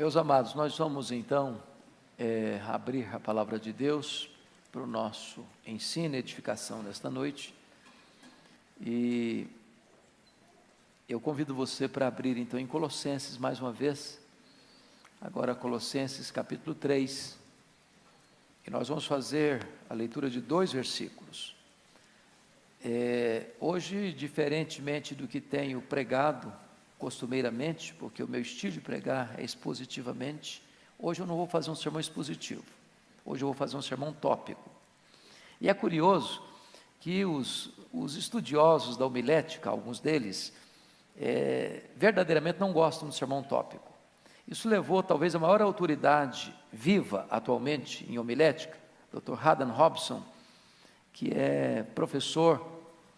Meus amados, nós vamos então abrir a palavra de Deus para o nosso ensino e edificação nesta noite. E eu convido você para abrir então em Colossenses mais uma vez, agora Colossenses capítulo 3, e nós vamos fazer a leitura de 2 versículos. Hoje, diferentemente do que tenho pregado costumeiramente, porque o meu estilo de pregar é expositivamente, hoje eu não vou fazer um sermão expositivo, hoje eu vou fazer um sermão tópico. E é curioso que os estudiosos da homilética, alguns deles, verdadeiramente não gostam do sermão tópico. Isso levou talvez a maior autoridade viva atualmente em homilética, Dr. Haddon Robson, que é professor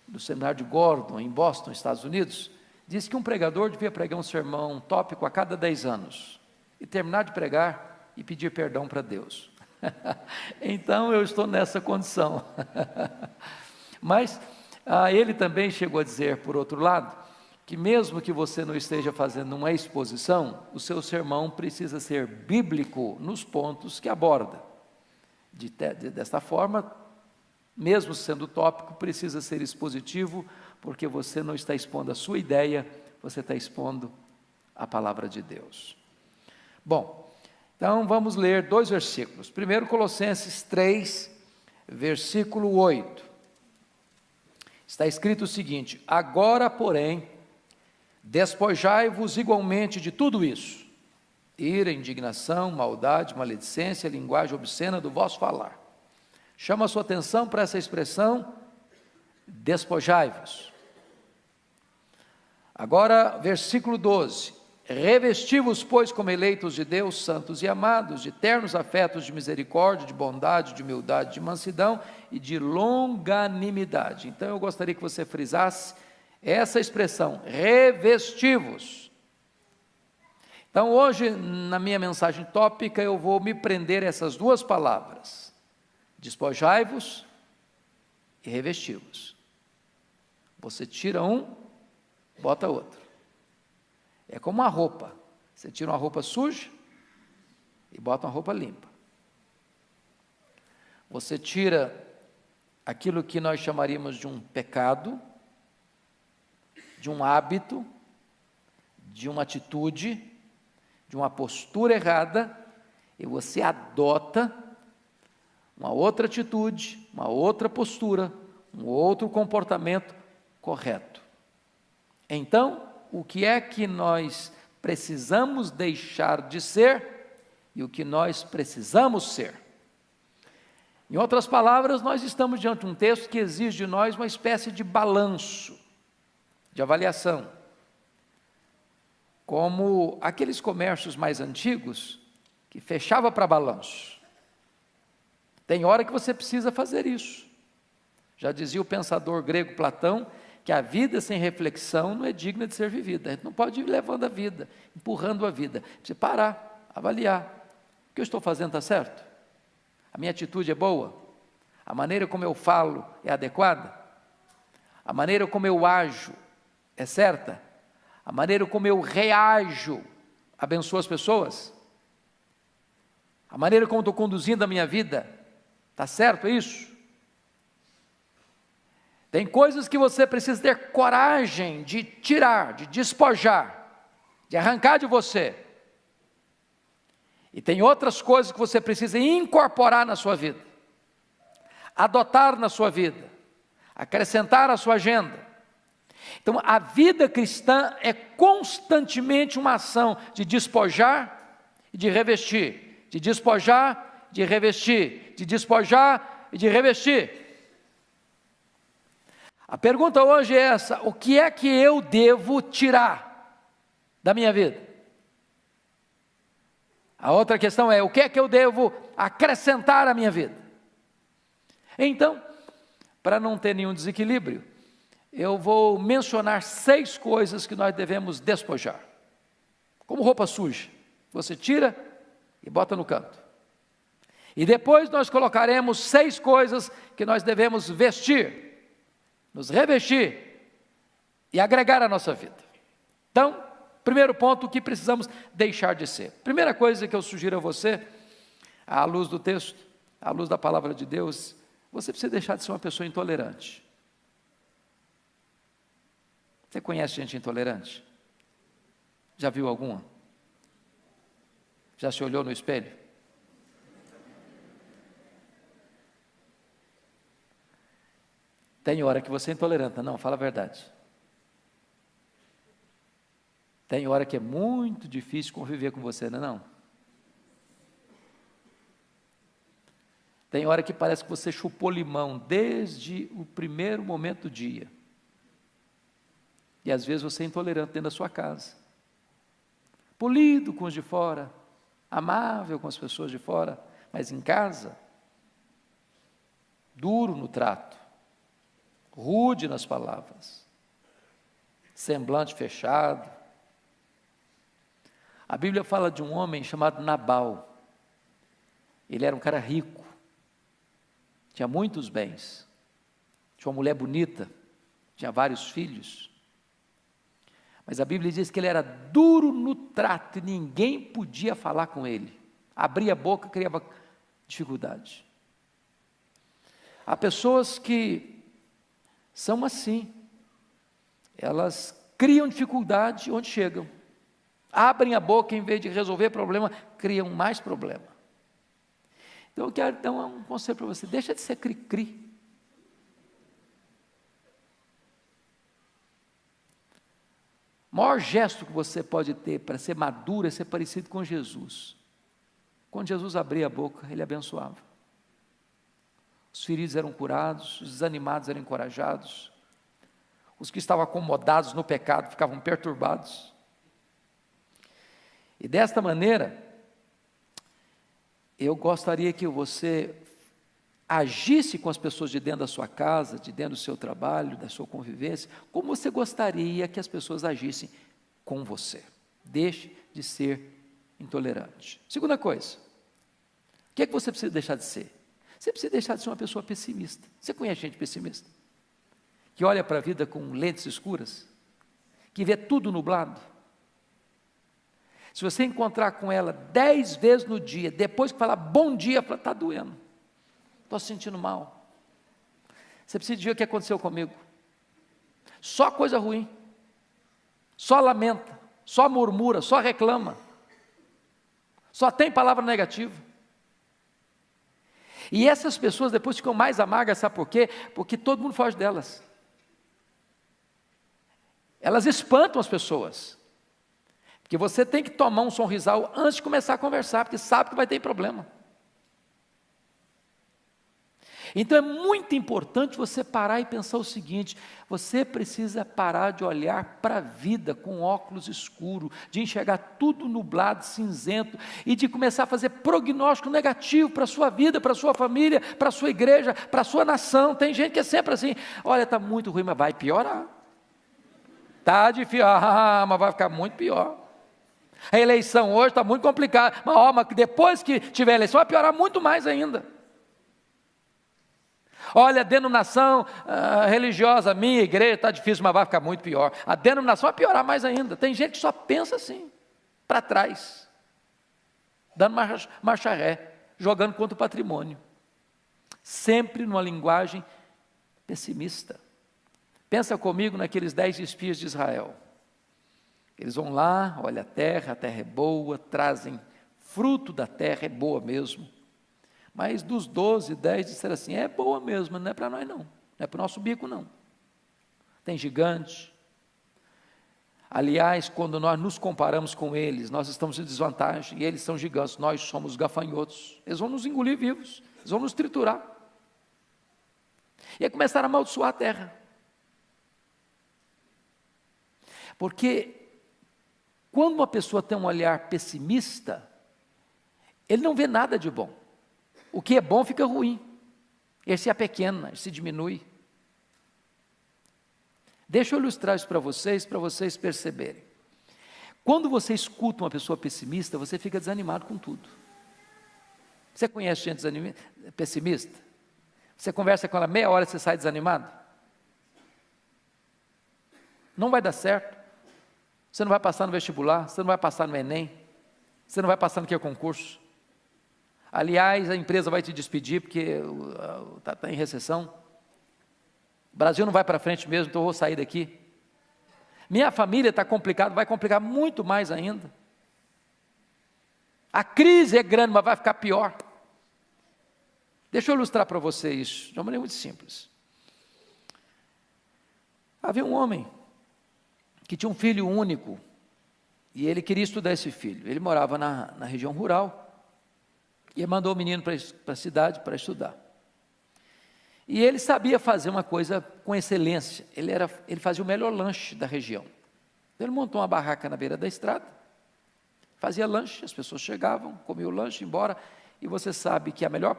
do seminário de Gordon, em Boston, Estados Unidos, disse que um pregador devia pregar um sermão tópico a cada 10 anos, e terminar de pregar e pedir perdão para Deus. Então eu estou nessa condição. Mas ele também chegou a dizer, por outro lado, que mesmo que você não esteja fazendo uma exposição, o seu sermão precisa ser bíblico nos pontos que aborda. Desta forma, mesmo sendo tópico, precisa ser expositivo, porque você não está expondo a sua ideia, você está expondo a palavra de Deus. Bom, então vamos ler 2 versículos. Primeiro, Colossenses 3, versículo 8. Está escrito o seguinte: agora, porém, despojai-vos igualmente de tudo isso: ira, indignação, maldade, maledicência, linguagem obscena do vosso falar. Chama a sua atenção para essa expressão, despojai-vos. Agora, versículo 12: revesti-vos, pois, como eleitos de Deus, santos e amados, de ternos afetos de misericórdia, de bondade, de humildade, de mansidão e de longanimidade. Então eu gostaria que você frisasse essa expressão, revesti-vos. Então hoje, na minha mensagem tópica, eu vou me prender a essas 2 palavras: despojai-vos e revesti-vos. Você tira um, bota outro. É como uma roupa. Você tira uma roupa suja e bota uma roupa limpa. Você tira aquilo que nós chamaríamos de um pecado, de um hábito, de uma atitude, de uma postura errada, e você adota uma outra atitude, uma outra postura, um outro comportamento correto. Então, o que é que nós precisamos deixar de ser e o que nós precisamos ser? Em outras palavras, nós estamos diante de um texto que exige de nós uma espécie de balanço, de avaliação, como aqueles comércios mais antigos que fechava para balanço. Tem hora que você precisa fazer isso. Já dizia o pensador grego Platão, que a vida sem reflexão não é digna de ser vivida. A gente não pode ir levando a vida, empurrando a vida. Precisa parar, avaliar. O que eu estou fazendo está certo? A minha atitude é boa? A maneira como eu falo é adequada? A maneira como eu ajo é certa? A maneira como eu reajo abençoa as pessoas? A maneira como estou conduzindo a minha vida, está certo isso? Tem coisas que você precisa ter coragem de tirar, de despojar, de arrancar de você. E tem outras coisas que você precisa incorporar na sua vida, adotar na sua vida, acrescentar à sua agenda. Então, a vida cristã é constantemente uma ação de despojar e de revestir, de despojar, de revestir, de despojar e de revestir. A pergunta hoje é essa: o que é que eu devo tirar da minha vida? A outra questão é: o que é que eu devo acrescentar à minha vida? Então, para não ter nenhum desequilíbrio, eu vou mencionar 6 coisas que nós devemos despojar. Como roupa suja, você tira e bota no canto. E depois nós colocaremos 6 coisas que nós devemos vestir, nos revestir e agregar à nossa vida. Então, Primeiro ponto, o que precisamos deixar de ser. Primeira coisa que eu sugiro a você, à luz do texto, à luz da palavra de Deus, você precisa deixar de ser uma pessoa intolerante. Você conhece gente intolerante? Já viu alguma? Já se olhou no espelho? Tem hora que você é intolerante, não, fala a verdade. Tem hora que é muito difícil conviver com você, não é não? Tem hora que parece que você chupou limão desde o primeiro momento do dia. E às vezes você é intolerante dentro da sua casa. Polido com os de fora, amável com as pessoas de fora, mas em casa, duro no trato, rude nas palavras, semblante fechado. A Bíblia fala de um homem chamado Nabal. Ele era um cara rico, tinha muitos bens, tinha uma mulher bonita, tinha vários filhos. Mas a Bíblia diz que ele era duro no trato e ninguém podia falar com ele. Abria a boca, criava dificuldade. Há pessoas que são assim, elas criam dificuldade onde chegam. Abrem a boca, em vez de resolver problema, criam mais problema. Então eu quero dar um conselho para você, deixa de ser cri-cri. O maior gesto que você pode ter para ser maduro é ser parecido com Jesus. Quando Jesus abria a boca, ele abençoava. Os feridos eram curados, os desanimados eram encorajados, os que estavam acomodados no pecado ficavam perturbados. E desta maneira, eu gostaria que você agisse com as pessoas de dentro da sua casa, de dentro do seu trabalho, da sua convivência, como você gostaria que as pessoas agissem com você. Deixe de ser intolerante. Segunda coisa, o que é que você precisa deixar de ser? Você precisa deixar de ser uma pessoa pessimista. Você conhece gente pessimista? Que olha para a vida com lentes escuras? Que vê tudo nublado? Se você encontrar com ela 10 vezes no dia, depois que falar bom dia, fala, está doendo, estou sentindo mal. Você precisa dizer o que aconteceu comigo. Só coisa ruim, só lamenta, só murmura, só reclama, só tem palavra negativa. E essas pessoas depois ficam mais amargas, sabe por quê? Porque todo mundo foge delas. Elas espantam as pessoas. Porque você tem que tomar um sorrisal antes de começar a conversar, porque sabe que vai ter problema. Então é muito importante você parar e pensar o seguinte: você precisa parar de olhar para a vida com óculos escuros, de enxergar tudo nublado, cinzento, e de começar a fazer prognóstico negativo para a sua vida, para a sua família, para a sua igreja, para a sua nação. Tem gente que é sempre assim: olha, está muito ruim, mas vai piorar. Está difícil, mas vai ficar muito pior. A eleição hoje está muito complicada, mas depois que tiver eleição vai piorar muito mais ainda. Olha, a denominação religiosa, minha igreja está difícil, mas vai ficar muito pior. A denominação vai piorar mais ainda. Tem gente que só pensa assim, para trás, dando marcha ré, jogando contra o patrimônio, sempre numa linguagem pessimista. Pensa comigo naqueles 10 espias de Israel. Eles vão lá, olha a terra é boa, trazem fruto da terra, é boa mesmo. Mas dos 12, 10 disseram assim, é boa mesmo, não é para nós não, não é para o nosso bico não. Tem gigante. Aliás, quando nós nos comparamos com eles, nós estamos em desvantagem, e eles são gigantes, nós somos gafanhotos. Eles vão nos engolir vivos, eles vão nos triturar. E aí começaram a amaldiçoar a terra. Porque quando uma pessoa tem um olhar pessimista, ele não vê nada de bom. O que é bom fica ruim. Ele se apequena, ele se diminui. Deixa eu ilustrar isso para vocês perceberem. Quando você escuta uma pessoa pessimista, você fica desanimado com tudo. Você conhece gente pessimista? Você conversa com ela meia hora e você sai desanimado? Não vai dar certo. Você não vai passar no vestibular, você não vai passar no Enem, você não vai passar no que é concurso. Aliás, a empresa vai te despedir porque está em recessão. O Brasil não vai para frente mesmo, então eu vou sair daqui. Minha família está complicada, vai complicar muito mais ainda. A crise é grande, mas vai ficar pior. Deixa eu ilustrar para você isso, de uma maneira muito simples. Havia um homem que tinha um filho único, e ele queria estudar esse filho. Ele morava na região rural, e ele mandou o menino para a cidade para estudar. E ele sabia fazer uma coisa com excelência, ele fazia o melhor lanche da região. Ele montou uma barraca na beira da estrada, fazia lanche, as pessoas chegavam, comiam o lanche, iam embora, e você sabe que a melhor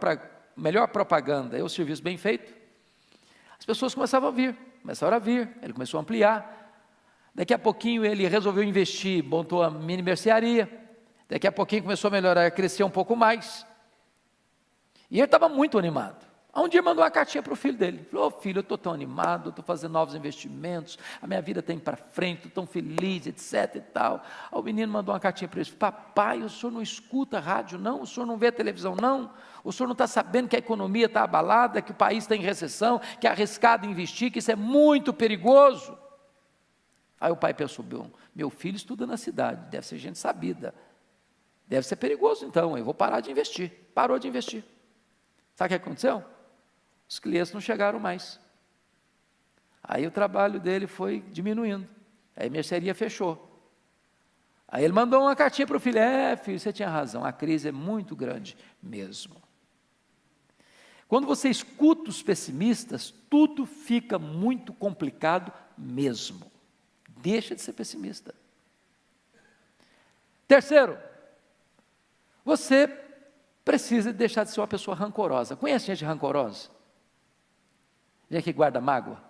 propaganda é o serviço bem feito. As pessoas começaram a vir, ele começou a ampliar. Daqui a pouquinho ele resolveu investir, montou a mini mercearia. Daqui a pouquinho começou a melhorar, a crescer um pouco mais. E ele estava muito animado. Um dia mandou uma cartinha para o filho dele. Falou: filho, eu estou tão animado, estou fazendo novos investimentos, a minha vida está indo para frente, estou tão feliz, etc e tal. Aí o menino mandou uma cartinha para ele: papai, o senhor não escuta rádio não? O senhor não vê televisão não? O senhor não está sabendo que a economia está abalada, que o país está em recessão, que é arriscado investir, que isso é muito perigoso? Aí o pai pensou: meu filho estuda na cidade, deve ser gente sabida, deve ser perigoso então, eu vou parar de investir. Parou de investir. Sabe o que aconteceu? Os clientes não chegaram mais. Aí o trabalho dele foi diminuindo. Aí a mercearia fechou. Aí ele mandou uma cartinha para o filho: filho, você tinha razão, a crise é muito grande mesmo. Quando você escuta os pessimistas, tudo fica muito complicado mesmo. Deixa de ser pessimista. Terceiro, você precisa deixar de ser uma pessoa rancorosa. Conhece gente rancorosa? Gente que guarda mágoa,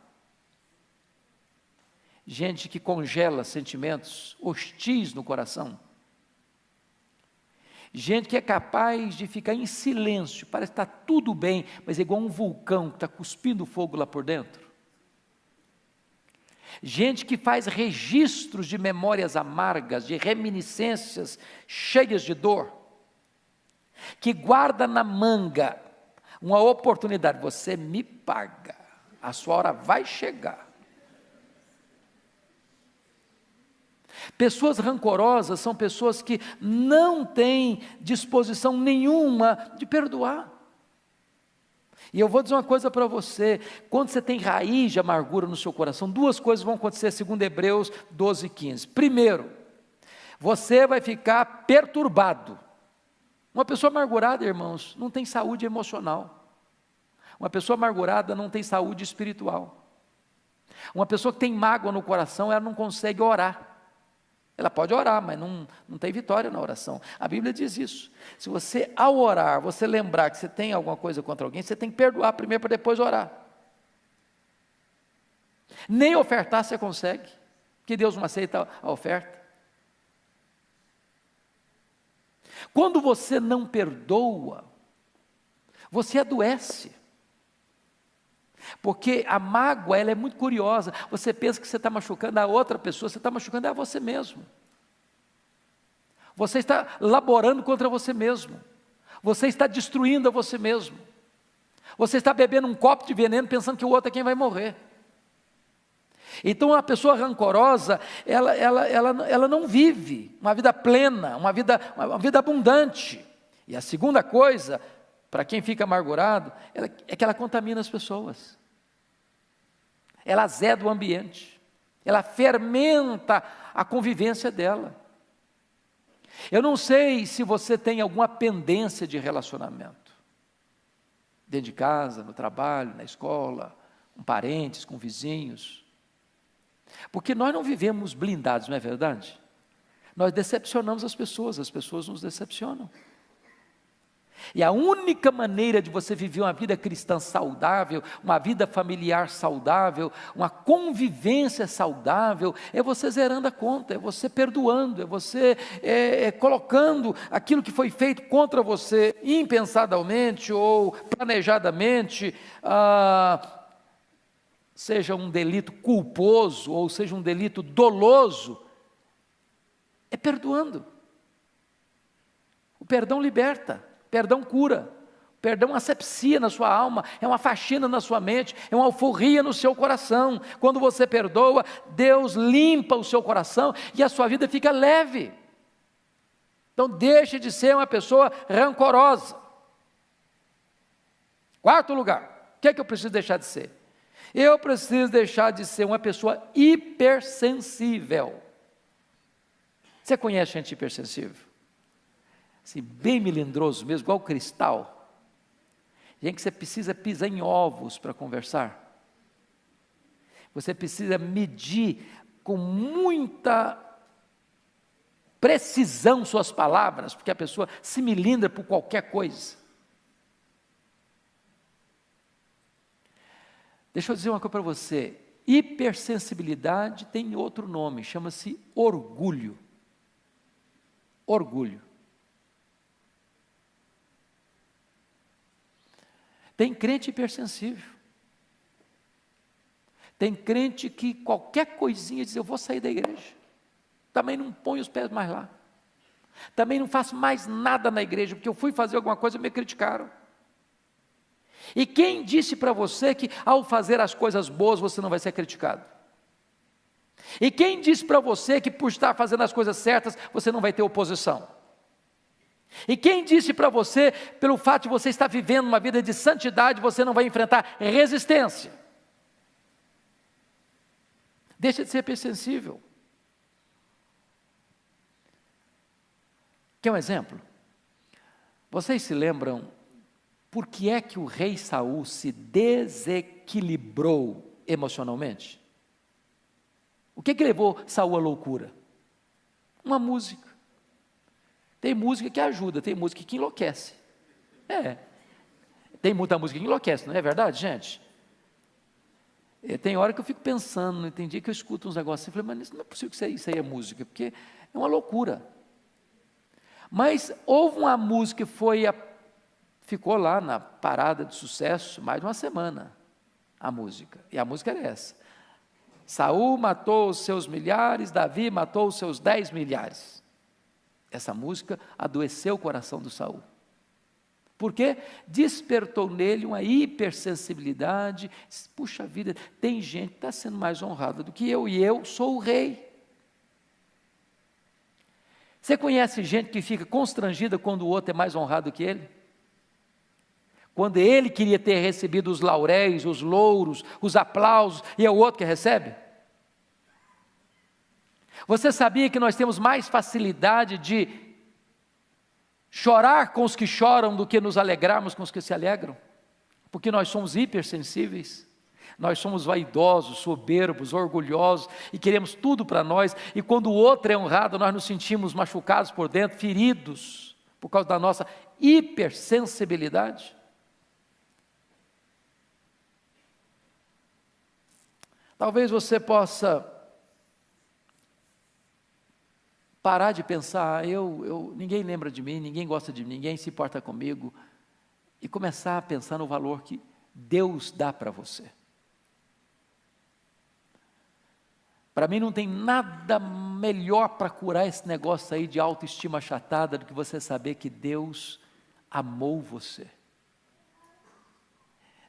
gente que congela sentimentos hostis no coração, gente que é capaz de ficar em silêncio, parece que está tudo bem, mas é igual um vulcão que está cuspindo fogo lá por dentro. Gente que faz registros de memórias amargas, de reminiscências cheias de dor, que guarda na manga uma oportunidade: você me paga, a sua hora vai chegar. Pessoas rancorosas são pessoas que não têm disposição nenhuma de perdoar. E eu vou dizer uma coisa para você: quando você tem raiz de amargura no seu coração, duas coisas vão acontecer segundo Hebreus 12:15. Primeiro, você vai ficar perturbado. Uma pessoa amargurada, irmãos, não tem saúde emocional. Uma pessoa amargurada não tem saúde espiritual. Uma pessoa que tem mágoa no coração, ela não consegue orar. Ela pode orar, mas não tem vitória na oração. A Bíblia diz isso. Se você, ao orar, você lembrar que você tem alguma coisa contra alguém, você tem que perdoar primeiro para depois orar. Nem ofertar você consegue, porque Deus não aceita a oferta. Quando você não perdoa, você adoece. Porque a mágoa, ela é muito curiosa. Você pensa que você está machucando a outra pessoa, você está machucando a você mesmo. Você está laborando contra você mesmo. Você está destruindo a você mesmo. Você está bebendo um copo de veneno pensando que o outro é quem vai morrer. Então a pessoa rancorosa, ela não vive uma vida plena, uma vida abundante. E a segunda coisa, para quem fica amargurado, é que ela contamina as pessoas. Ela azeda o ambiente. Ela fermenta a convivência dela. Eu não sei se você tem alguma pendência de relacionamento. Dentro de casa, no trabalho, na escola, com parentes, com vizinhos. Porque nós não vivemos blindados, não é verdade? Nós decepcionamos as pessoas nos decepcionam. E a única maneira de você viver uma vida cristã saudável, uma vida familiar saudável, uma convivência saudável, é você zerando a conta, é você perdoando, é você colocando aquilo que foi feito contra você, impensadamente ou planejadamente, seja um delito culposo ou seja um delito doloso, É perdoando. O perdão liberta, o perdão cura, o perdão é uma asepsia na sua alma, é uma faxina na sua mente, é uma alforria no seu coração. Quando você perdoa, Deus limpa o seu coração e a sua vida fica leve. Então deixe de ser uma pessoa rancorosa. Quarto lugar, o que é que eu preciso deixar de ser? Eu preciso deixar de ser uma pessoa hipersensível. Você conhece gente hipersensível? Assim, bem melindroso mesmo, igual cristal. Gente que você precisa pisar em ovos para conversar. Você precisa medir com muita precisão suas palavras, porque a pessoa se melindra por qualquer coisa. Deixa eu dizer uma coisa para você, hipersensibilidade tem outro nome, chama-se orgulho. Orgulho. Tem crente hipersensível. Tem crente que qualquer coisinha diz, eu vou sair da igreja. Também não ponho os pés mais lá. Também não faço mais nada na igreja, porque eu fui fazer alguma coisa e me criticaram. E quem disse para você que ao fazer as coisas boas você não vai ser criticado? E quem disse para você que por estar fazendo as coisas certas você não vai ter oposição? E quem disse para você, pelo fato de você estar vivendo uma vida de santidade, você não vai enfrentar resistência? Deixa de ser hipersensível. Quer um exemplo? Vocês se lembram por que é que o rei Saul se desequilibrou emocionalmente? O que levou Saul à loucura? Uma música. Tem música que ajuda, tem música que enlouquece. Tem muita música que enlouquece, não é verdade, gente? Tem hora que eu fico pensando, tem dia que eu escuto uns negócios assim, eu falei, mas não é possível que isso aí é música, porque é uma loucura. Mas houve uma música que ficou lá na parada de sucesso mais de uma semana, a música, e a música era essa: Saul matou os seus milhares, Davi matou os seus 10 milhares. Essa música adoeceu o coração do Saul. Por quê? Despertou nele uma hipersensibilidade. Puxa vida, tem gente que está sendo mais honrada do que eu, e eu sou o rei. Você conhece gente que fica constrangida quando o outro é mais honrado que ele? Quando ele queria ter recebido os lauréis, os louros, os aplausos, e é o outro que recebe? Você sabia que nós temos mais facilidade de chorar com os que choram do que nos alegrarmos com os que se alegram? Porque nós somos hipersensíveis, nós somos vaidosos, soberbos, orgulhosos e queremos tudo para nós, e quando o outro é honrado, nós nos sentimos machucados por dentro, feridos, por causa da nossa hipersensibilidade. Talvez você possa parar de pensar, ninguém lembra de mim, ninguém gosta de mim, ninguém se importa comigo, e começar a pensar no valor que Deus dá para você. Para mim não tem nada melhor para curar esse negócio aí de autoestima achatada do que você saber que Deus amou você.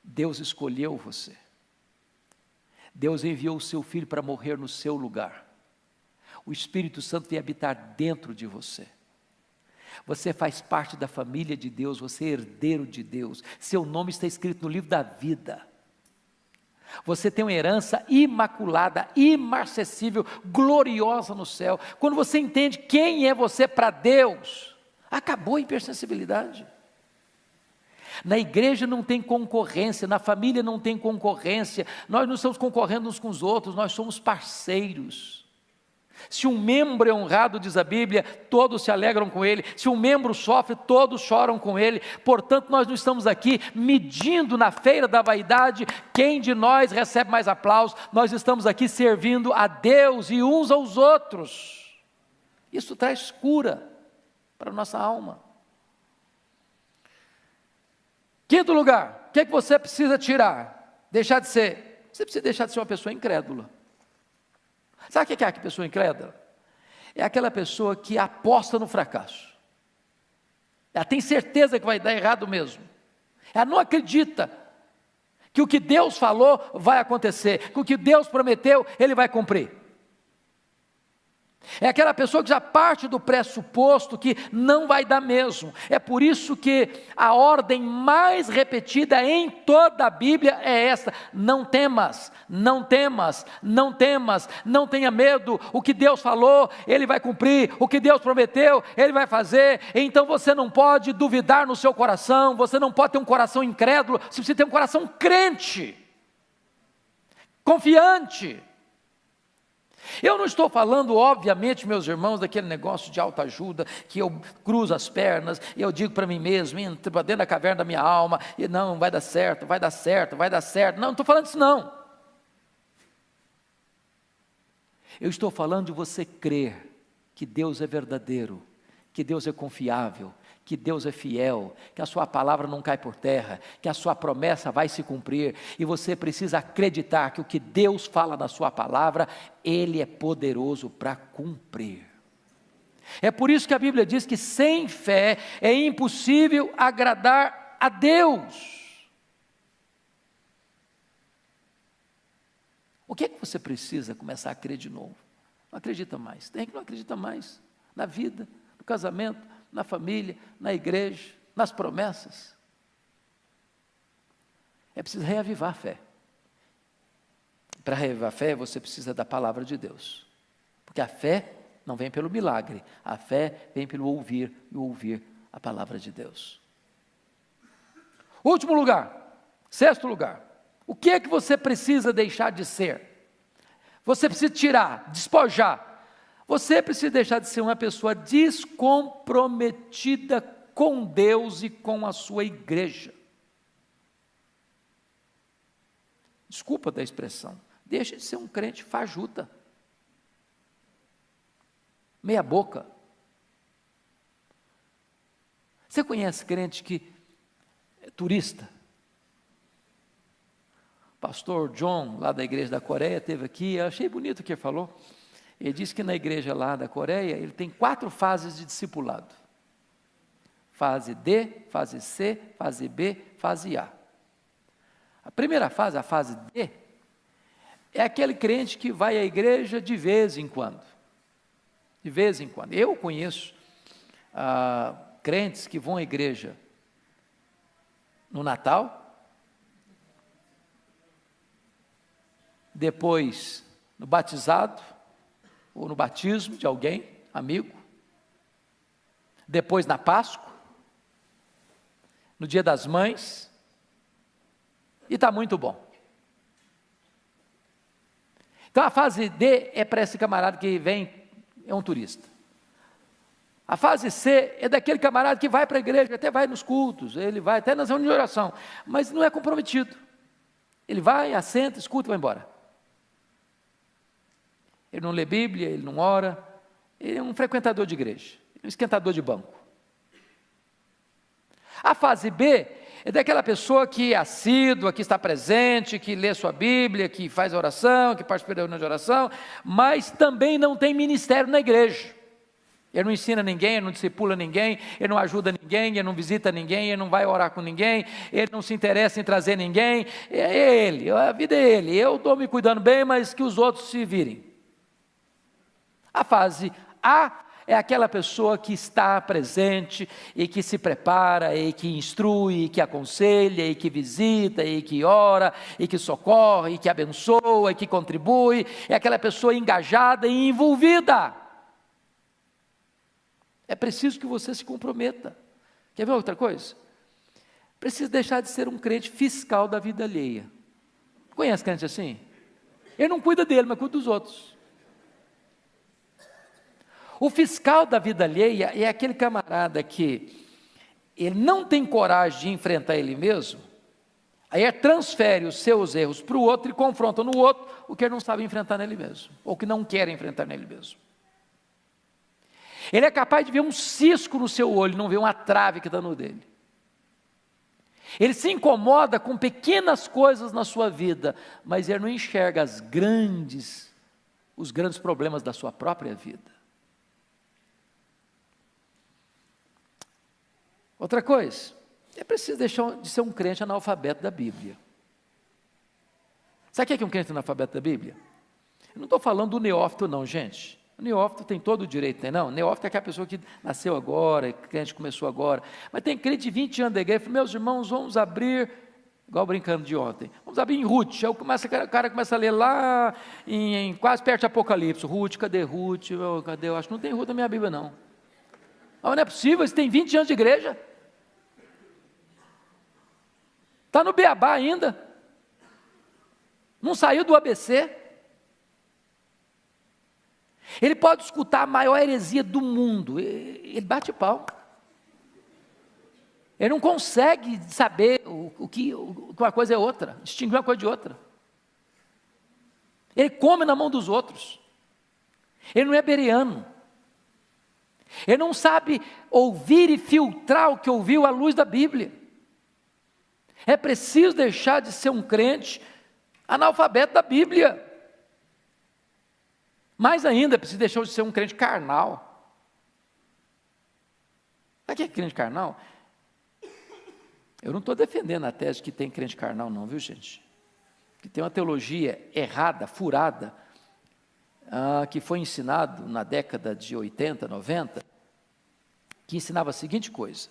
Deus escolheu você. Deus enviou o seu Filho para morrer no seu lugar. O Espírito Santo vem habitar dentro de você. Você faz parte da família de Deus, você é herdeiro de Deus. Seu nome está escrito no livro da vida. Você tem uma herança imaculada, imarcessível, gloriosa no céu. Quando você entende quem é você para Deus, acabou a hipersensibilidade. Na igreja não tem concorrência, na família não tem concorrência, nós não estamos concorrendo uns com os outros, nós somos parceiros. Se um membro é honrado, diz a Bíblia, todos se alegram com ele. Se um membro sofre, todos choram com ele. Portanto, nós não estamos aqui medindo na feira da vaidade quem de nós recebe mais aplausos. Nós estamos aqui servindo a Deus e uns aos outros. Isso traz cura para a nossa alma. Quinto lugar, o que você precisa tirar? Deixar de ser. Você precisa deixar de ser uma pessoa incrédula. Sabe o que é a pessoa incrédula? é aquela pessoa que aposta no fracasso. Ela tem certeza que vai dar errado mesmo. Ela não acredita que o que Deus falou vai acontecer, que o que Deus prometeu, Ele vai cumprir. É aquela pessoa que já parte do pressuposto que não vai dar mesmo. É por isso que a ordem mais repetida em toda a Bíblia é essa: não temas, não temas, não temas, não tenha medo. O que Deus falou, Ele vai cumprir. O que Deus prometeu, Ele vai fazer. Então você não pode duvidar no seu coração, você não pode ter um coração incrédulo, você precisa ter um coração crente, confiante. Eu não estou falando, obviamente, meus irmãos, daquele negócio de autoajuda, que eu cruzo as pernas, e eu digo para mim mesmo, entro para dentro da caverna da minha alma, e não, vai dar certo, vai dar certo, vai dar certo. Não, não estou falando disso não. Eu estou falando de você crer que Deus é verdadeiro, que Deus é confiável, que Deus é fiel, que a sua palavra não cai por terra, que a sua promessa vai se cumprir, e você precisa acreditar que o que Deus fala na sua palavra, Ele é poderoso para cumprir. É por isso que a Bíblia diz que sem fé é impossível agradar a Deus. O que é que você precisa começar a crer de novo? Não acredita mais, tem que não acredita mais na vida, no casamento, na família, na igreja, nas promessas. É preciso reavivar a fé. Para reavivar a fé, você precisa da palavra de Deus. Porque a fé não vem pelo milagre, a fé vem pelo ouvir e ouvir a palavra de Deus. Último lugar, sexto lugar. O que é que você precisa deixar de ser? Você precisa tirar, despojar. Você precisa deixar de ser uma pessoa descomprometida com Deus e com a sua igreja. Desculpa da expressão, deixa de ser um crente fajuta, meia boca. Você conhece crente que é turista? O pastor John, lá da igreja da Coreia, esteve aqui, eu achei bonito o que ele falou. Ele disse que na igreja lá da Coreia, ele tem 4 fases de discipulado. Fase D, fase C, fase B, fase A. A primeira fase, a fase D, é aquele crente que vai à igreja de vez em quando. De vez em quando. Eu conheço crentes que vão à igreja no Natal, depois no batizado, ou no batismo de alguém, amigo, depois na Páscoa, no Dia das Mães, e está muito bom. Então a fase D é para esse camarada que vem, é um turista. A fase C é daquele camarada que vai para a igreja, até vai nos cultos, ele vai até nas reuniões de oração, mas não é comprometido. Ele vai, assenta, escuta e vai embora. Ele não lê Bíblia, ele não ora, ele é um frequentador de igreja, um esquentador de banco. A fase B é daquela pessoa que é assídua, que está presente, que lê sua Bíblia, que faz oração, que participa da reunião de oração, mas também não tem ministério na igreja. Ele não ensina ninguém, ele não discipula ninguém, ele não ajuda ninguém, ele não visita ninguém, ele não vai orar com ninguém, ele não se interessa em trazer ninguém. É ele, a vida é ele, eu estou me cuidando bem, mas que os outros se virem. A fase A é aquela pessoa que está presente e que se prepara, e que instrui, e que aconselha, e que visita, e que ora, e que socorre, e que abençoa, e que contribui. É aquela pessoa engajada e envolvida. É preciso que você se comprometa. Quer ver outra coisa? Precisa deixar de ser um crente fiscal da vida alheia. Conhece crente assim? Ele não cuida dele, mas cuida dos outros. O fiscal da vida alheia é aquele camarada que ele não tem coragem de enfrentar ele mesmo, aí ele transfere os seus erros para o outro e confronta no outro o que ele não sabe enfrentar nele mesmo, ou que não quer enfrentar nele mesmo. Ele é capaz de ver um cisco no seu olho, não ver uma trave que está no dele. Ele se incomoda com pequenas coisas na sua vida, mas ele não enxerga os grandes problemas da sua própria vida. Outra coisa, é preciso deixar de ser um crente analfabeto da Bíblia. Sabe o que é um crente analfabeto da Bíblia? Eu não estou falando do neófito não, gente. O neófito tem todo o direito, tem não? O neófito é aquela pessoa que nasceu agora, que crente começou agora. Mas tem crente de 20 anos da igreja, fala, meus irmãos, vamos abrir, igual brincando de ontem, vamos abrir em Ruth. Aí o cara começa a ler lá, quase perto de Apocalipse. Ruth, cadê Ruth? Cadê? Eu acho que não tem Ruth na minha Bíblia, não. Mas não é possível, você tem 20 anos de igreja. Está no beabá ainda. Não saiu do ABC. Ele pode escutar a maior heresia do mundo, ele bate pau. Ele não consegue saber o que uma coisa é outra, distinguir uma coisa de outra. Ele come na mão dos outros. Ele não é bereano. Ele não sabe ouvir e filtrar o que ouviu à luz da Bíblia. É preciso deixar de ser um crente analfabeto da Bíblia. Mais ainda, é preciso deixar de ser um crente carnal. Sabe o que é crente carnal? Eu não estou defendendo a tese que tem crente carnal não, viu gente? Que tem uma teologia errada, furada, que foi ensinado na década de 80, 90, que ensinava a seguinte coisa: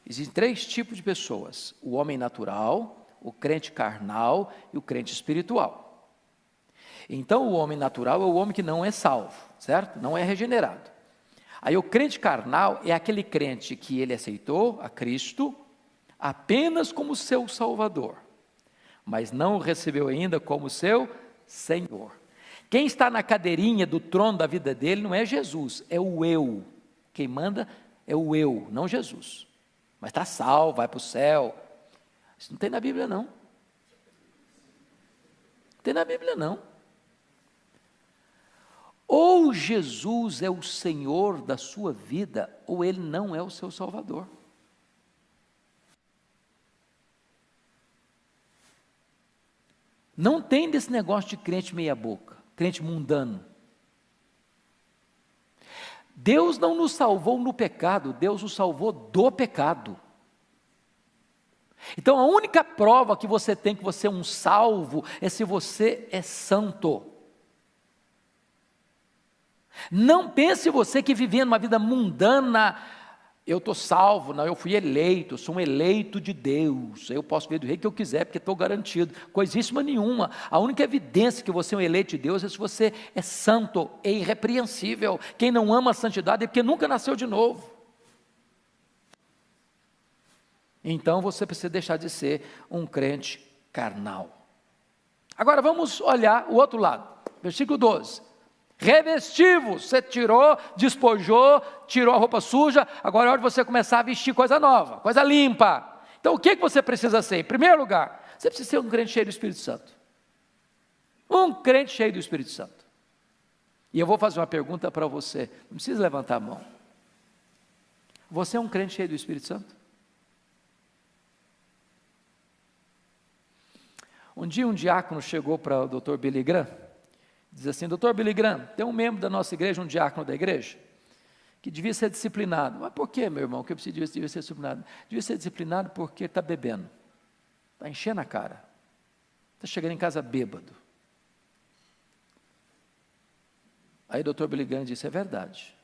existem 3 tipos de pessoas: o homem natural, o crente carnal e o crente espiritual. Então o homem natural é o homem que não é salvo, certo? Não é regenerado. Aí o crente carnal é aquele crente que ele aceitou a Cristo apenas como seu Salvador, mas não o recebeu ainda como seu Senhor. Quem está na cadeirinha do trono da vida dele não é Jesus, é o eu. Quem manda é o eu, não Jesus. Mas está salvo, vai para o céu. Isso não tem na Bíblia não. Não tem na Bíblia não. Ou Jesus é o Senhor da sua vida, ou Ele não é o seu Salvador. Não tem desse negócio de crente meia boca, crente mundano. Deus não nos salvou no pecado, Deus nos salvou do pecado. Então a única prova que você tem que você é um salvo é se você é santo. Não pense você que vivendo uma vida mundana, eu estou salvo, não, eu fui eleito, eu sou um eleito de Deus, eu posso ver do rei que eu quiser, porque estou garantido, coisíssima nenhuma. A única evidência que você é um eleito de Deus é se você é santo, é irrepreensível. Quem não ama a santidade é porque nunca nasceu de novo. Então você precisa deixar de ser um crente carnal. Agora vamos olhar o outro lado, versículo 12. Revestivos, você tirou, despojou, tirou a roupa suja, agora é hora de você começar a vestir coisa nova, coisa limpa. Então o que você precisa ser? Em primeiro lugar, você precisa ser um crente cheio do Espírito Santo. Um crente cheio do Espírito Santo. E eu vou fazer uma pergunta para você, não precisa levantar a mão. Você é um crente cheio do Espírito Santo? Um dia um diácono chegou para o Dr. Billy Graham, diz assim: Dr. Billy Graham, tem um membro da nossa igreja, um diácono da igreja, que devia ser disciplinado. Mas por que, meu irmão, que eu devia ser disciplinado? Devia ser disciplinado porque está bebendo, está enchendo a cara, está chegando em casa bêbado. Aí o Dr. Billy Graham disse: é verdade,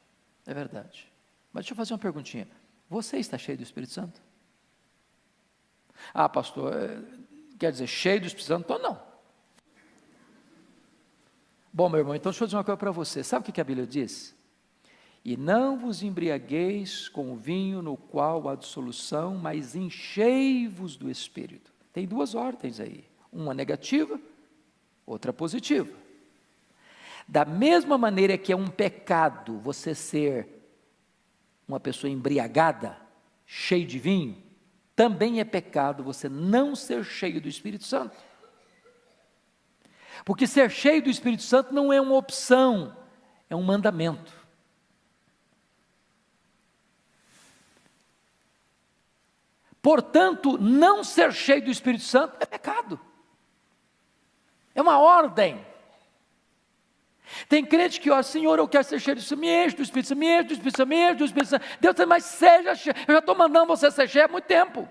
mas deixa eu fazer uma perguntinha, você está cheio do Espírito Santo? Ah, pastor, quer dizer, cheio do Espírito Santo? Então não. Bom, meu irmão, então deixa eu dizer uma coisa para você. Sabe o que a Bíblia diz? E não vos embriagueis com o vinho no qual há dissolução, mas enchei-vos do Espírito. Tem 2 ordens aí, uma negativa, outra positiva. Da mesma maneira que é um pecado você ser uma pessoa embriagada, cheio de vinho, também é pecado você não ser cheio do Espírito Santo. Porque ser cheio do Espírito Santo não é uma opção, é um mandamento. Portanto, não ser cheio do Espírito Santo é pecado. É uma ordem. Tem crente que, ó, Senhor, eu quero ser cheio do Espírito, me enche do Espírito Santo, me enche do Espírito Santo, me enche do Espírito Santo. Deus diz, mas seja cheio, eu já estou mandando você ser cheio há muito tempo.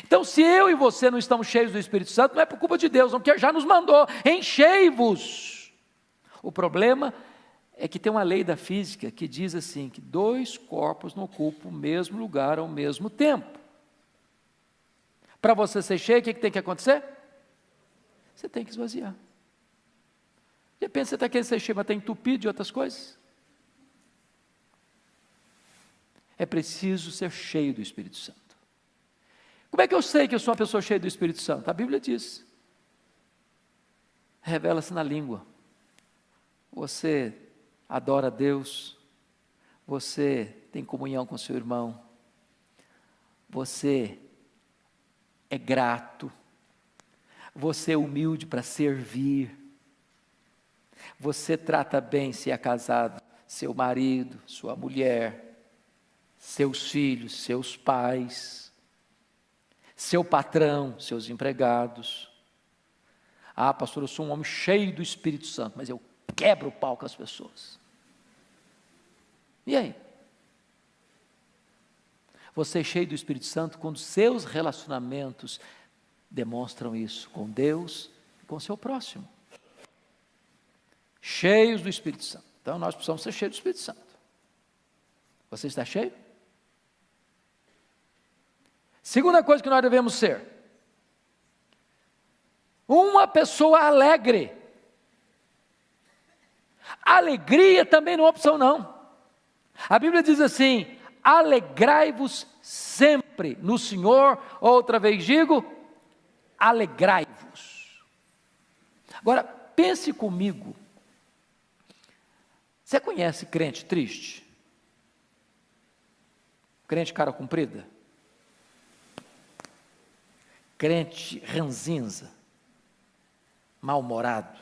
Então, se eu e você não estamos cheios do Espírito Santo, não é por culpa de Deus, não, porque já nos mandou, enchei-vos. O problema é que tem uma lei da física que diz assim, que 2 corpos não ocupam o mesmo lugar ao mesmo tempo. Para você ser cheio, o que tem que acontecer? Você tem que esvaziar. De repente você está querendo ser cheio, mas está entupido de outras coisas. É preciso ser cheio do Espírito Santo. Como é que eu sei que eu sou uma pessoa cheia do Espírito Santo? A Bíblia diz. Revela-se na língua. Você adora a Deus. Você tem comunhão com seu irmão. Você é grato. Você é humilde para servir. Você trata bem, se é casado, seu marido, sua mulher, seus filhos, seus pais, seu patrão, seus empregados. Ah, pastor, eu sou um homem cheio do Espírito Santo, mas eu quebro o pau com as pessoas. E aí? Você é cheio do Espírito Santo quando seus relacionamentos demonstram isso com Deus e com o seu próximo. Cheios do Espírito Santo. Então nós precisamos ser cheios do Espírito Santo. Você está cheio? Segunda coisa que nós devemos ser: uma pessoa alegre. Alegria também não é opção não. A Bíblia diz assim: alegrai-vos sempre no Senhor. Outra vez digo, alegrai-vos. Agora, pense comigo. Você conhece crente triste? Crente cara comprida? Crente ranzinza? Mal-humorado?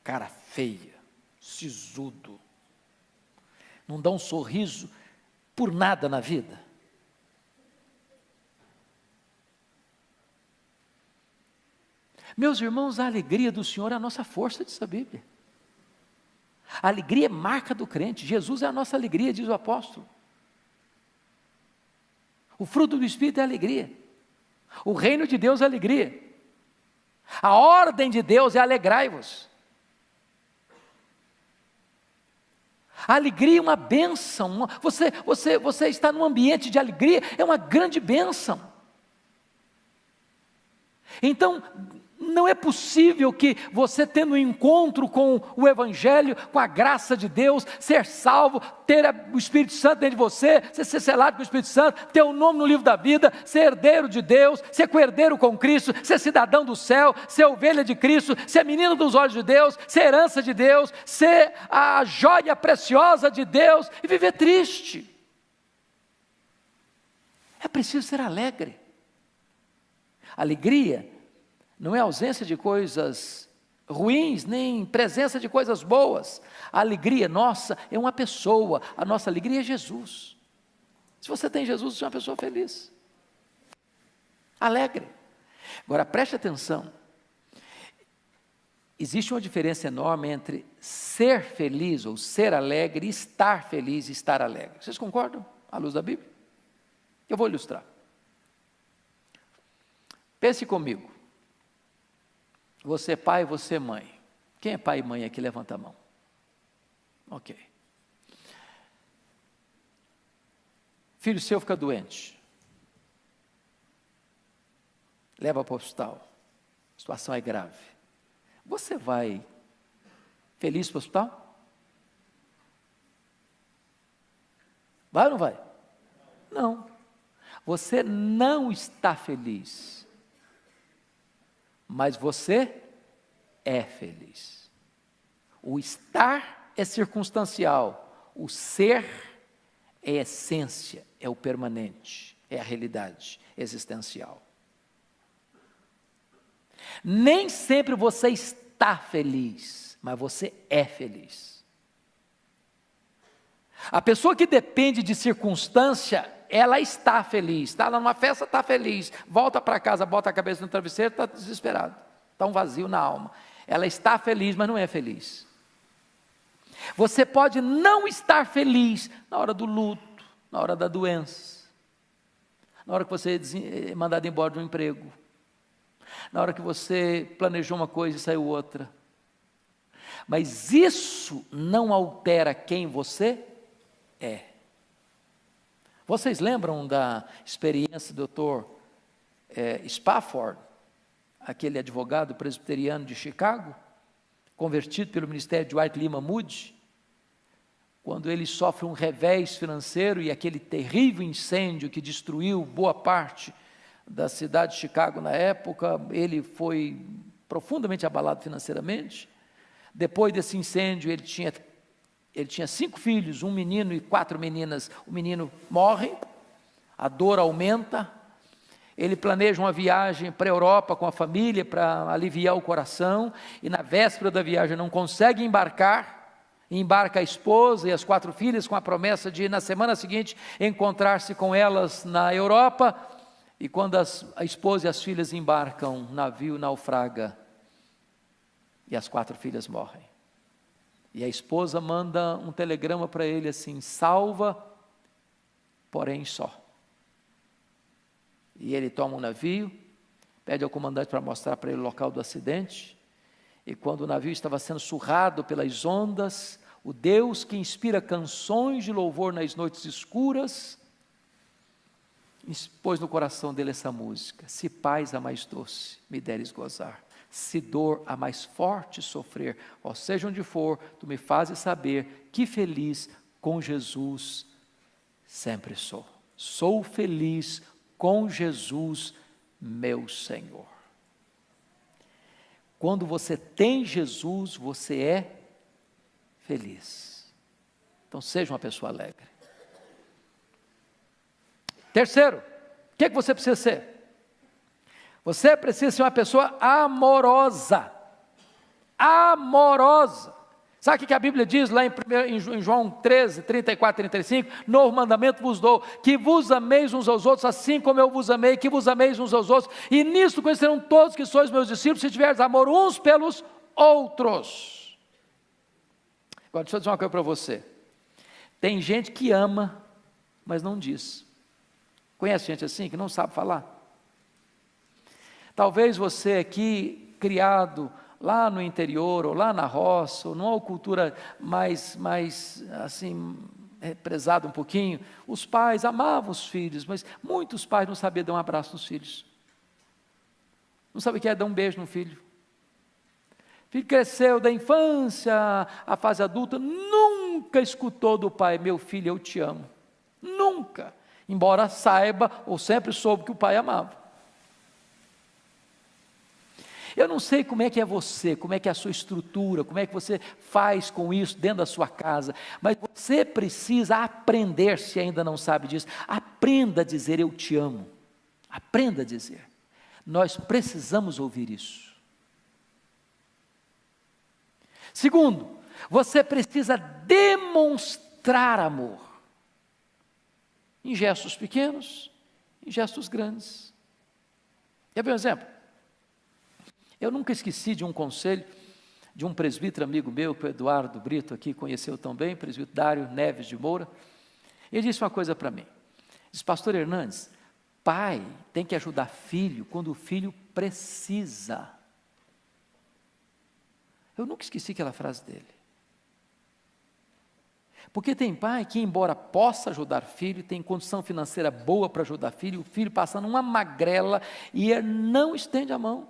Cara feia? Sisudo? Não dá um sorriso por nada na vida? Meus irmãos, a alegria do Senhor é a nossa força, diz a Bíblia. A alegria é marca do crente. Jesus é a nossa alegria, diz o apóstolo. O fruto do Espírito é a alegria. O reino de Deus é a alegria. A ordem de Deus é alegrai-vos. A alegria é uma bênção. Você está num ambiente de alegria, é uma grande bênção. Então, não é possível que você, tendo um encontro com o Evangelho, com a graça de Deus, ser salvo, ter o Espírito Santo dentro de você, ser selado com o Espírito Santo, ter o nome no livro da vida, ser herdeiro de Deus, ser co-herdeiro com Cristo, ser cidadão do céu, ser ovelha de Cristo, ser menino dos olhos de Deus, ser herança de Deus, ser a joia preciosa de Deus e viver triste. É preciso ser alegre. Alegria não é ausência de coisas ruins, nem presença de coisas boas. A alegria nossa é uma pessoa, a nossa alegria é Jesus. Se você tem Jesus, você é uma pessoa feliz, alegre. Agora preste atenção, existe uma diferença enorme entre ser feliz ou ser alegre e estar feliz e estar alegre. Vocês concordam à luz da Bíblia? Eu vou ilustrar. Pense comigo. Você é pai, você é mãe. Quem é pai e mãe aqui? Levanta a mão. Ok. Filho seu fica doente. Leva para o hospital. A situação é grave. Você vai feliz para o hospital? Vai ou não vai? Não. Você não está feliz. Mas você é feliz. O estar é circunstancial, o ser é essência, é o permanente, é a realidade existencial. Nem sempre você está feliz, mas você é feliz. A pessoa que depende de circunstância, ela está feliz, está lá numa festa, está feliz, volta para casa, bota a cabeça no travesseiro, está desesperado, está um vazio na alma. ela está feliz, mas não é feliz. Você pode não estar feliz na hora do luto, na hora da doença, na hora que você é mandado embora de um emprego, na hora que você planejou uma coisa e saiu outra. Mas isso não altera quem você é. Vocês lembram da experiência do Dr. Spafford, aquele advogado presbiteriano de Chicago, convertido pelo ministério de Dwight Lyman Moody, quando ele sofre um revés financeiro e aquele terrível incêndio que destruiu boa parte da cidade de Chicago na época, ele foi profundamente abalado financeiramente. Depois desse incêndio, ele tinha 5 filhos, um menino e 4 meninas. O menino morre, a dor aumenta, ele planeja uma viagem para a Europa com a família para aliviar o coração, e na véspera da viagem não consegue embarca a esposa e as 4 filhas com a promessa de na semana seguinte encontrar-se com elas na Europa, e quando a esposa e as filhas embarcam, o navio naufraga, e as 4 filhas morrem. E a esposa manda um telegrama para ele assim: salva, porém só. E ele toma um navio, pede ao comandante para mostrar para ele o local do acidente, e quando o navio estava sendo surrado pelas ondas, o Deus que inspira canções de louvor nas noites escuras, pôs no coração dele essa música: se paz a mais doce me deres gozar, se dor a mais forte sofrer, ó seja onde for, tu me fazes saber que feliz com Jesus sempre sou. Sou feliz com Jesus, meu Senhor. Quando você tem Jesus, você é feliz. Então seja uma pessoa alegre. Terceiro, o que você precisa ser? Você precisa ser uma pessoa amorosa. Amorosa. Sabe o que a Bíblia diz lá em João 13, 34 e 35? Novo mandamento vos dou, que vos ameis uns aos outros, assim como eu vos amei, que vos ameis uns aos outros. E nisto conhecerão todos que sois meus discípulos, se tiveres amor uns pelos outros. Agora deixa eu dizer uma coisa para você. Tem gente que ama, mas não diz. Conhece gente assim, que não sabe falar? Talvez você aqui, criado lá no interior, ou lá na roça, ou numa cultura mais assim, prezada um pouquinho, os pais amavam os filhos, mas muitos pais não sabiam dar um abraço nos filhos. Não sabiam o que é dar um beijo no filho. O filho cresceu da infância à fase adulta, nunca escutou do pai: meu filho, eu te amo. Nunca. Embora saiba, ou sempre soube que o pai amava. Eu não sei como é que é você, como é que é a sua estrutura, como é que você faz com isso dentro da sua casa, mas você precisa aprender, se ainda não sabe disso, aprenda a dizer eu te amo, aprenda a dizer. Nós precisamos ouvir isso. Segundo, você precisa demonstrar amor, em gestos pequenos, em gestos grandes. Quer ver um exemplo? Eu nunca esqueci de um conselho de um presbítero amigo meu, que o Eduardo Brito aqui conheceu tão bem, presbítero Dário Neves de Moura. Ele disse uma coisa para mim. Disse: pastor Hernandes, pai tem que ajudar filho quando o filho precisa. Eu nunca esqueci aquela frase dele. Porque tem pai que, embora possa ajudar filho, tem condição financeira boa para ajudar filho, o filho passando uma magrela e ele não estende a mão.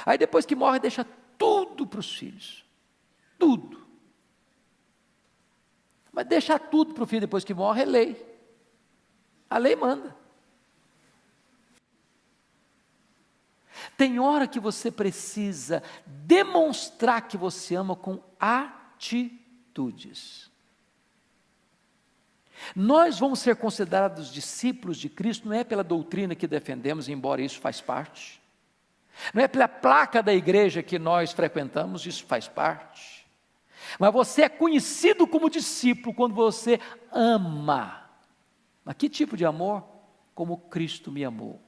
Aí depois que morre, deixa tudo para os filhos. Tudo. Mas deixar tudo para o filho depois que morre é lei. A lei manda. Tem hora que você precisa demonstrar que você ama com atitudes. Nós vamos ser considerados discípulos de Cristo, não é pela doutrina que defendemos, embora isso faz parte. Não é pela placa da igreja que nós frequentamos, isso faz parte. Mas você é conhecido como discípulo quando você ama. Mas que tipo de amor? Como Cristo me amou.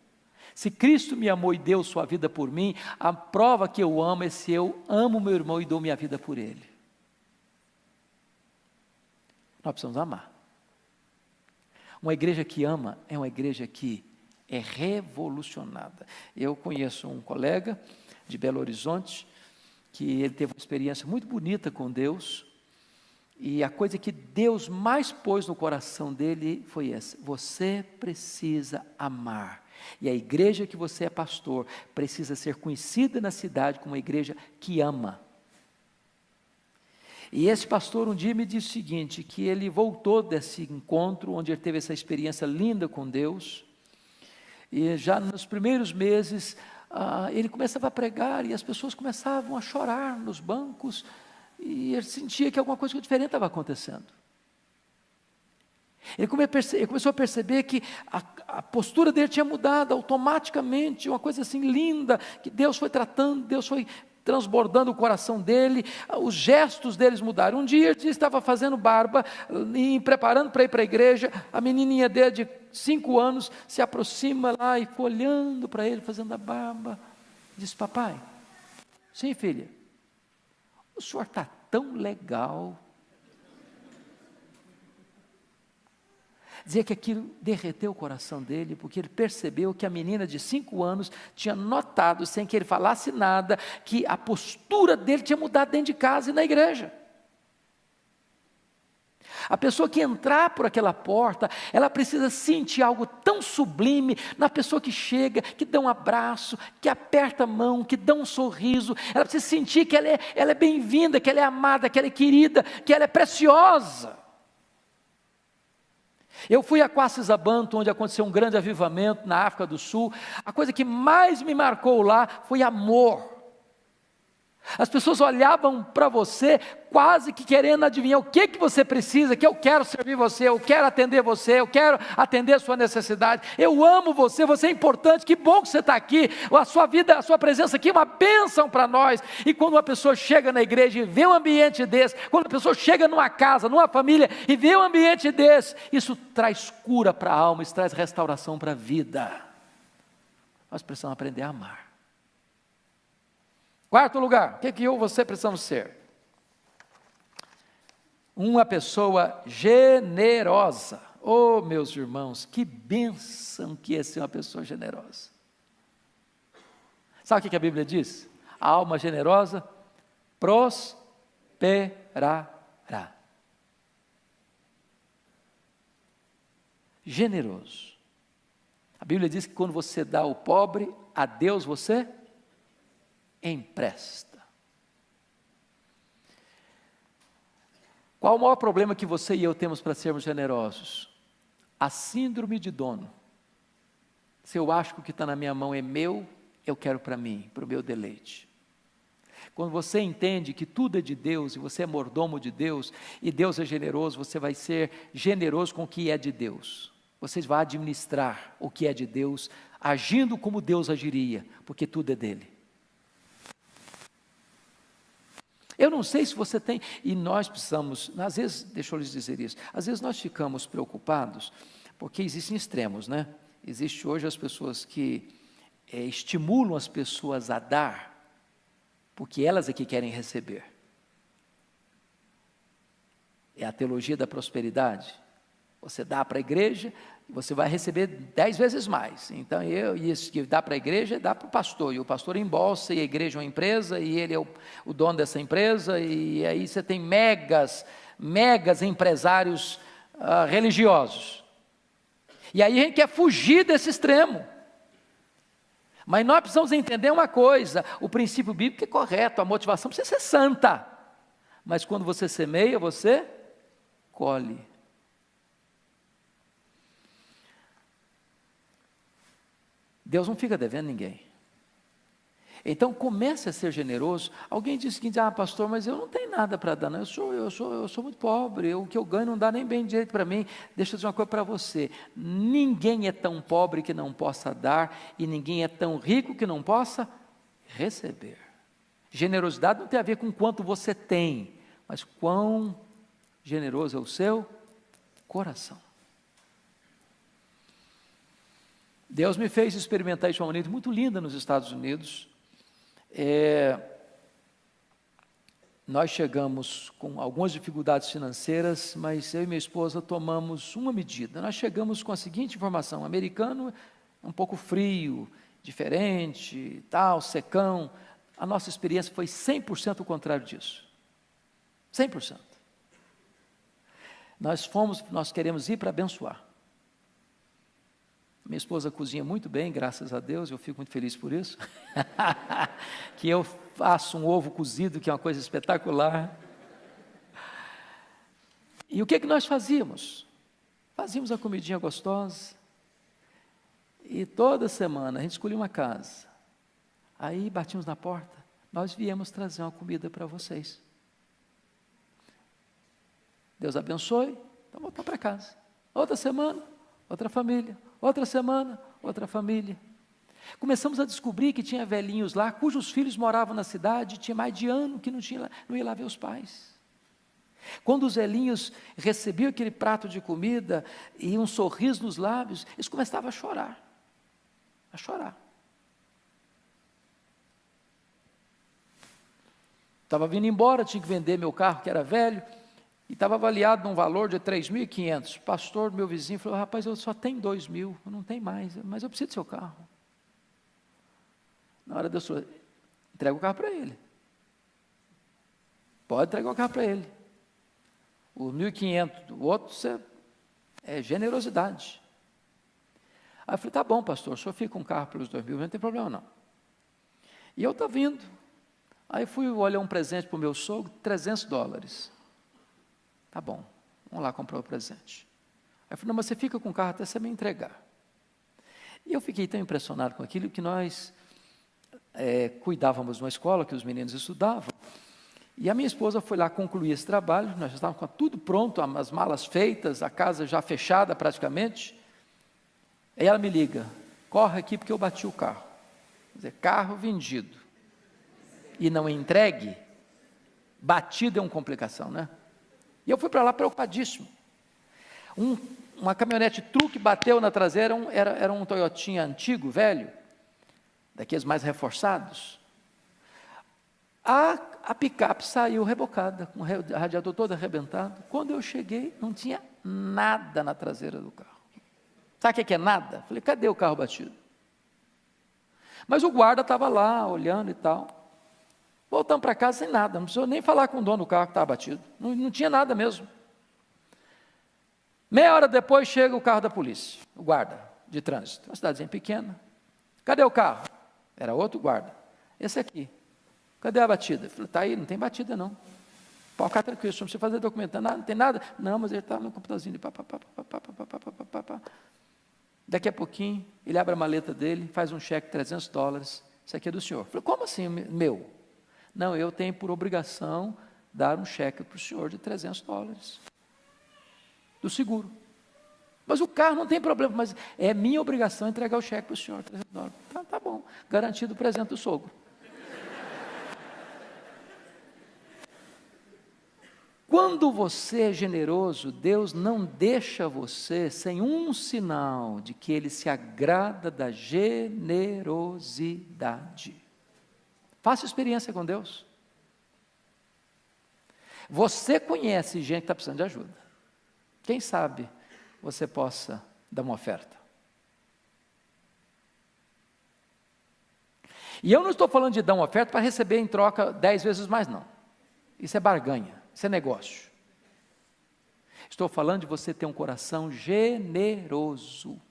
Se Cristo me amou e deu sua vida por mim, a prova que eu amo é se eu amo meu irmão e dou minha vida por ele. Nós precisamos amar. Uma igreja que ama é uma igreja que é revolucionada. Eu conheço um colega de Belo Horizonte, que ele teve uma experiência muito bonita com Deus, e a coisa que Deus mais pôs no coração dele foi essa: você precisa amar. E a igreja que você é pastor precisa ser conhecida na cidade como uma igreja que ama. E esse pastor um dia me disse o seguinte, que ele voltou desse encontro, onde ele teve essa experiência linda com Deus, e já nos primeiros meses, ele começava a pregar, e as pessoas começavam a chorar nos bancos, e ele sentia que alguma coisa diferente estava acontecendo. Ele começou a perceber que a postura dele tinha mudado automaticamente, uma coisa assim linda, que Deus foi tratando, Deus foi transbordando o coração dele, os gestos deles mudaram. Um dia ele estava fazendo barba, e preparando para ir para a igreja, a menininha dele de 5 anos se aproxima lá e ficou olhando para ele, fazendo a barba, disse: papai, sim filha, o senhor está tão legal. Dizia que aquilo derreteu o coração dele, porque ele percebeu que a menina de 5 anos tinha notado, sem que ele falasse nada, que a postura dele tinha mudado dentro de casa e na igreja. A pessoa que entrar por aquela porta, ela precisa sentir algo tão sublime na pessoa que chega, que dá um abraço, que aperta a mão, que dá um sorriso. Ela precisa sentir que ela é bem-vinda, que ela é amada, que ela é querida, que ela é preciosa. Eu fui a Quacisabanto, onde aconteceu um grande avivamento na África do Sul. A coisa que mais me marcou lá foi amor. As pessoas olhavam para você quase que querendo adivinhar o que você precisa, que eu quero servir você, eu quero atender você, eu quero atender a sua necessidade, eu amo você, você é importante, que bom que você está aqui, a sua vida, a sua presença aqui é uma bênção para nós. E quando uma pessoa chega na igreja e vê um ambiente desse, quando a pessoa chega numa casa, numa família e vê um ambiente desse, isso traz cura para a alma, isso traz restauração para a vida. Nós precisamos aprender a amar. Quarto lugar, o que eu e você precisamos ser? Uma pessoa generosa. Oh, meus irmãos, que bênção que é ser uma pessoa generosa. Sabe o que a Bíblia diz? A alma generosa prosperará. Generoso. A Bíblia diz que quando você dá ao pobre, a Deus você empresta. Qual o maior problema que você e eu temos para sermos generosos? A síndrome de dono. Se eu acho que o que está na minha mão é meu, eu quero para mim, para o meu deleite. Quando você entende que tudo é de Deus, e você é mordomo de Deus, e Deus é generoso, você vai ser generoso com o que é de Deus. Você vai administrar o que é de Deus, agindo como Deus agiria, porque tudo é dele. Eu não sei se você tem, e nós precisamos, às vezes, deixa eu lhes dizer isso, às vezes nós ficamos preocupados, porque existem extremos, né? Existe hoje as pessoas que estimulam as pessoas a dar, porque elas é que querem receber. É a teologia da prosperidade. Você dá para a igreja, você vai receber 10 vezes mais. Então, isso que dá para a igreja, dá para o pastor, e o pastor embolsa, e a igreja é uma empresa, e ele é o dono dessa empresa, e aí você tem megas empresários religiosos. E aí a gente quer fugir desse extremo. Mas nós precisamos entender uma coisa, o princípio bíblico é correto, a motivação precisa ser santa. Mas quando você semeia, você colhe. Deus não fica devendo ninguém. Então comece a ser generoso. Alguém disse o seguinte: pastor, mas eu não tenho nada para dar, não. Eu sou muito pobre, o que eu ganho não dá nem bem direito para mim. Deixa eu dizer uma coisa para você: ninguém é tão pobre que não possa dar, e ninguém é tão rico que não possa receber. Generosidade não tem a ver com quanto você tem, mas quão generoso é o seu coração. Deus me fez experimentar isso de uma maneira muito linda nos Estados Unidos. Nós chegamos com algumas dificuldades financeiras, mas eu e minha esposa tomamos uma medida. Nós chegamos com a seguinte informação: o americano é um pouco frio, diferente, tal, secão. A nossa experiência foi 100% o contrário disso. 100%. Nós queremos ir para abençoar. Minha esposa cozinha muito bem, graças a Deus, eu fico muito feliz por isso. Que eu faço um ovo cozido, que é uma coisa espetacular. E o que nós fazíamos? Fazíamos a comidinha gostosa. E toda semana a gente escolhia uma casa. Aí batíamos na porta, nós viemos trazer uma comida para vocês. Deus abençoe, então voltar para casa. Outra semana, outra família. Outra semana, outra família. Começamos a descobrir que tinha velhinhos lá, cujos filhos moravam na cidade, tinha mais de ano que não ia lá ver os pais. Quando os velhinhos recebiam aquele prato de comida e um sorriso nos lábios, eles começavam a chorar. A chorar. Estava vindo embora, tinha que vender meu carro, que era velho, e estava avaliado num valor de 3.500. O pastor, meu vizinho, falou: rapaz, eu só tenho 2.000, eu não tenho mais, mas eu preciso do seu carro. Na hora Deus falou: entrega o carro para ele. Pode entregar o carro para ele. Os 1.500 do outro é generosidade. Aí eu falei: tá bom, pastor, o senhor fica com o carro pelos 2.000, não tem problema não. E eu estava vindo. Aí fui olhar um presente para o meu sogro, $300. Tá bom, vamos lá comprar o presente. Aí eu falei: não, mas você fica com o carro até você me entregar. E eu fiquei tão impressionado com aquilo que nós cuidávamos de uma escola que os meninos estudavam, e a minha esposa foi lá concluir esse trabalho, nós já estávamos com tudo pronto, as malas feitas, a casa já fechada praticamente. Aí ela me liga: corre aqui porque eu bati o carro. Quer dizer, carro vendido e não entregue, batido é uma complicação, né? E eu fui para lá preocupadíssimo. Uma caminhonete truque bateu na traseira, era um Toyotinha antigo, velho, daqueles mais reforçados. A picape saiu rebocada, com o radiador todo arrebentado. Quando eu cheguei, não tinha nada na traseira do carro. Sabe o que é nada? Falei: cadê o carro batido? Mas o guarda estava lá, olhando e tal. Voltamos para casa sem nada, não precisou nem falar com o dono do carro que estava batido. Não tinha nada mesmo. Meia hora depois chega o carro da polícia, o guarda de trânsito, uma cidadezinha pequena. Cadê o carro? Era outro guarda. Esse aqui. Cadê a batida? Eu falei: está aí, não tem batida não. Pode ficar tranquilo, não precisa fazer documento, não tem nada. Não, mas ele está no computadorzinho. Daqui a pouquinho, ele abre a maleta dele, faz um cheque de $300. Isso aqui é do senhor. Eu falei: como assim, meu? Não, eu tenho por obrigação dar um cheque para o senhor de $300 do seguro. Mas o carro não tem problema, mas é minha obrigação entregar o cheque para o senhor, $300. Tá bom, garantido o presente do sogro. Quando você é generoso, Deus não deixa você sem um sinal de que Ele se agrada da generosidade. Faça experiência com Deus. Você conhece gente que está precisando de ajuda. Quem sabe você possa dar uma oferta. E eu não estou falando de dar uma oferta para receber em troca 10 vezes mais, não. Isso é barganha, isso é negócio. Estou falando de você ter um coração generoso,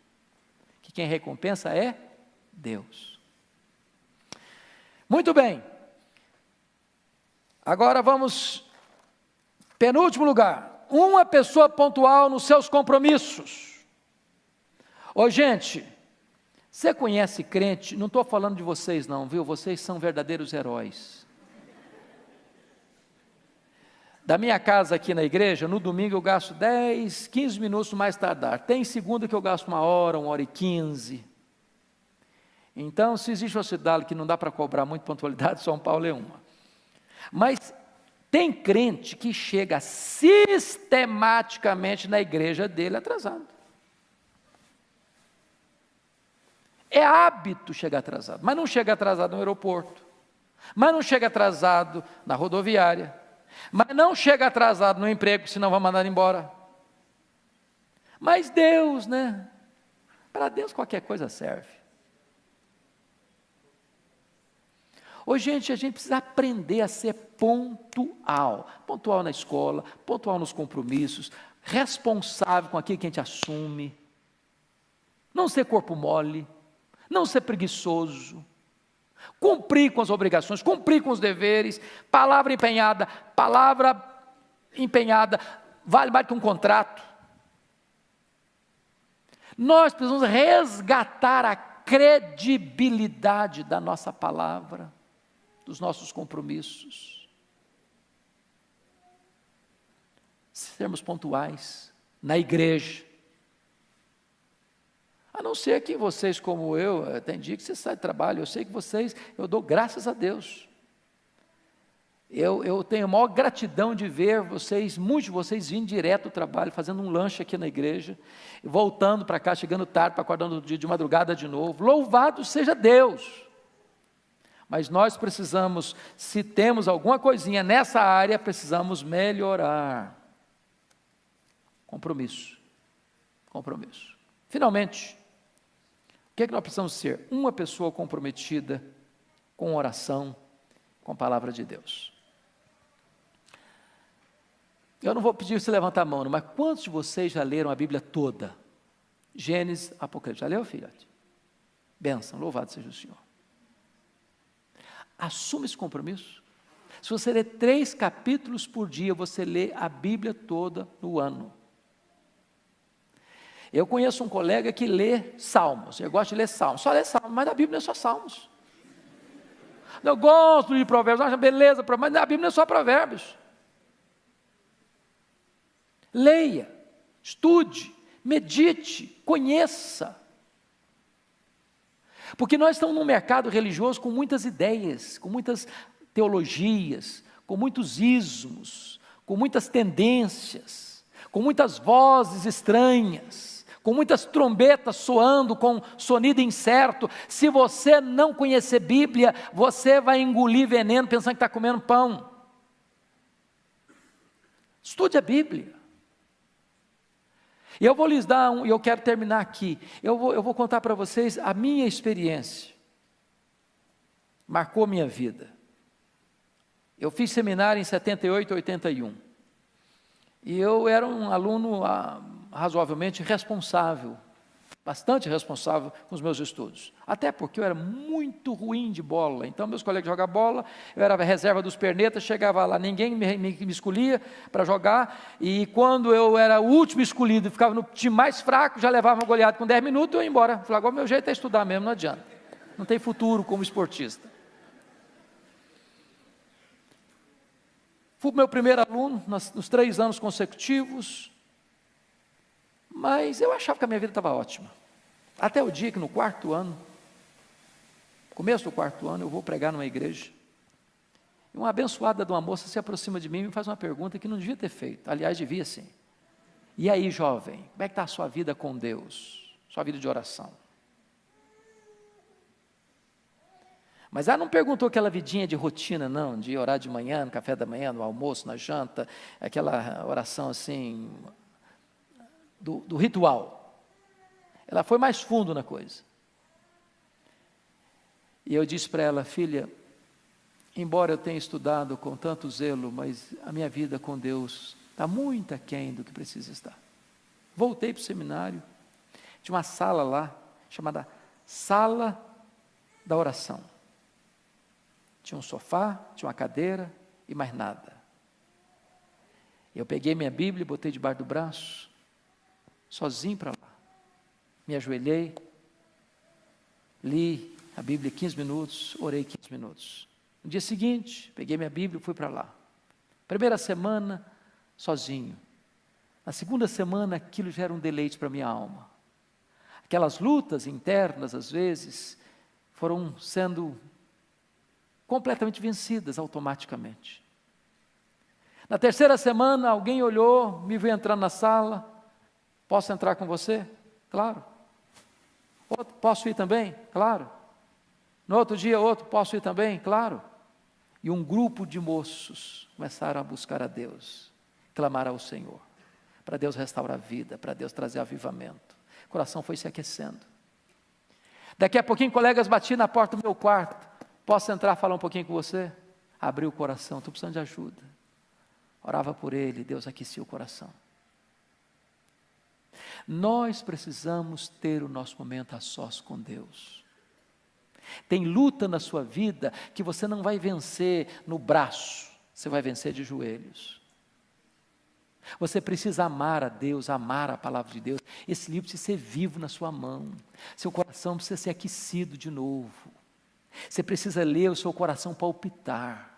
que quem recompensa é Deus. Muito bem. Agora vamos, penúltimo lugar, uma pessoa pontual nos seus compromissos. Ô gente, você conhece crente, não estou falando de vocês não, viu? Vocês são verdadeiros heróis. Da minha casa aqui na igreja, no domingo eu gasto 10, 15 minutos mais tardar. Tem segunda que eu gasto 1h15. Então, se existe uma cidade que não dá para cobrar muito pontualidade, São Paulo é uma. Mas tem crente que chega sistematicamente na igreja dele atrasado. É hábito chegar atrasado, mas não chega atrasado no aeroporto, mas não chega atrasado na rodoviária, mas não chega atrasado no emprego, senão vai mandar embora. Mas Deus, né? Para Deus qualquer coisa serve. Hoje, gente, a gente precisa aprender a ser pontual. Pontual na escola, pontual nos compromissos, responsável com aquilo que a gente assume. Não ser corpo mole, não ser preguiçoso. Cumprir com as obrigações, cumprir com os deveres. Palavra empenhada vale mais que um contrato. Nós precisamos resgatar a credibilidade da nossa palavra, dos nossos compromissos. Sermos pontuais na igreja. A não ser que vocês, como eu, tem dia que você sai de trabalho, eu sei que vocês, eu dou graças a Deus. Eu tenho a maior gratidão de ver vocês, muitos de vocês vindo direto do trabalho, fazendo um lanche aqui na igreja, voltando para cá, chegando tarde, para acordando de madrugada de novo. Louvado seja Deus! Mas nós precisamos, se temos alguma coisinha nessa área, precisamos melhorar. Compromisso. Finalmente, o que é que nós precisamos ser? Uma pessoa comprometida com oração, com a palavra de Deus. Eu não vou pedir você levantar a mão, mas quantos de vocês já leram a Bíblia toda? Gênesis, Apocalipse. Já leu, filhote? Bênção, louvado seja o Senhor. Assuma esse compromisso. Se você ler 3 capítulos por dia, você lê a Bíblia toda no ano. Eu conheço um colega que lê Salmos, eu gosto de ler Salmos, só lê Salmos, mas a Bíblia não é só Salmos. Eu gosto de Provérbios, acho beleza, mas a Bíblia não é só Provérbios. Leia, estude, medite, conheça. Porque nós estamos num mercado religioso com muitas ideias, com muitas teologias, com muitos ismos, com muitas tendências, com muitas vozes estranhas, com muitas trombetas soando com sonido incerto. Se você não conhecer Bíblia, você vai engolir veneno pensando que está comendo pão. Estude a Bíblia. E eu vou lhes dar e eu quero terminar aqui. Eu vou contar para vocês a minha experiência. Marcou minha vida. Eu fiz seminário em 78, 81. E eu era um aluno razoavelmente responsável, bastante responsável com os meus estudos. Até porque eu era muito ruim de bola. Então, meus colegas jogavam bola, eu era a reserva dos pernetas, chegava lá, ninguém me escolhia para jogar. E quando eu era o último escolhido e ficava no time mais fraco, já levava uma goleada com 10 minutos, eu ia embora. Falei, agora meu jeito é estudar mesmo, não adianta. Não tem futuro como esportista. Fui meu primeiro aluno nos 3 anos consecutivos, mas eu achava que a minha vida estava ótima. Até o dia que no 4º ano, começo do 4º ano, eu vou pregar numa igreja, e uma abençoada de uma moça se aproxima de mim e me faz uma pergunta que não devia ter feito, aliás, devia sim. E aí, jovem, como é que está a sua vida com Deus? Sua vida de oração? Mas ela não perguntou aquela vidinha de rotina, não, de orar de manhã, no café da manhã, no almoço, na janta, aquela oração assim, do ritual. Ela foi mais fundo na coisa. E eu disse para ela, filha, embora eu tenha estudado com tanto zelo, mas a minha vida com Deus está muito aquém do que precisa estar. Voltei para o seminário, tinha uma sala lá, chamada Sala da Oração. Tinha um sofá, tinha uma cadeira e mais nada. Eu peguei minha Bíblia, botei debaixo do braço, sozinho para lá. Me ajoelhei, li a Bíblia 15 minutos, orei 15 minutos. No dia seguinte, peguei minha Bíblia e fui para lá. Primeira semana, sozinho. Na segunda semana, aquilo já era um deleite para a minha alma. Aquelas lutas internas, às vezes, foram sendo completamente vencidas automaticamente. Na terceira semana, alguém olhou, me viu entrando na sala. Posso entrar com você? Claro. Outro, posso ir também? Claro. No outro dia, outro, posso ir também? Claro. E um grupo de moços começaram a buscar a Deus, clamar ao Senhor, para Deus restaurar a vida, para Deus trazer avivamento. O coração foi se aquecendo. Daqui a pouquinho, colegas batiam na porta do meu quarto. Posso entrar falar um pouquinho com você? Abri o coração, estou precisando de ajuda. Orava por ele, Deus aquecia o coração. Nós precisamos ter o nosso momento a sós com Deus. Tem luta na sua vida que você não vai vencer no braço, você vai vencer de joelhos. Você precisa amar a Deus, amar a palavra de Deus. Esse livro precisa ser vivo na sua mão. Seu coração precisa ser aquecido de novo. Você precisa ler o seu coração palpitar.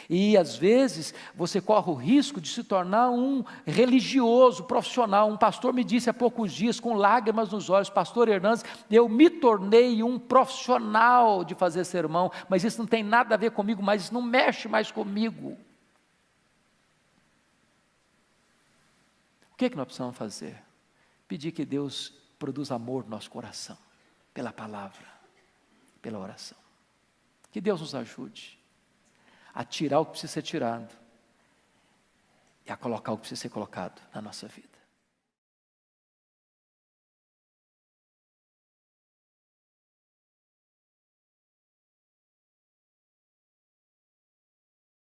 E às vezes você corre o risco de se tornar um religioso profissional. Um pastor me disse há poucos dias, com lágrimas nos olhos: pastor Hernandes, eu me tornei um profissional de fazer sermão, mas isso não tem nada a ver comigo, mas isso não mexe mais comigo. O que nós precisamos fazer? Pedir que Deus produza amor no nosso coração, pela palavra, pela oração. Que Deus nos ajude a tirar o que precisa ser tirado e a colocar o que precisa ser colocado na nossa vida.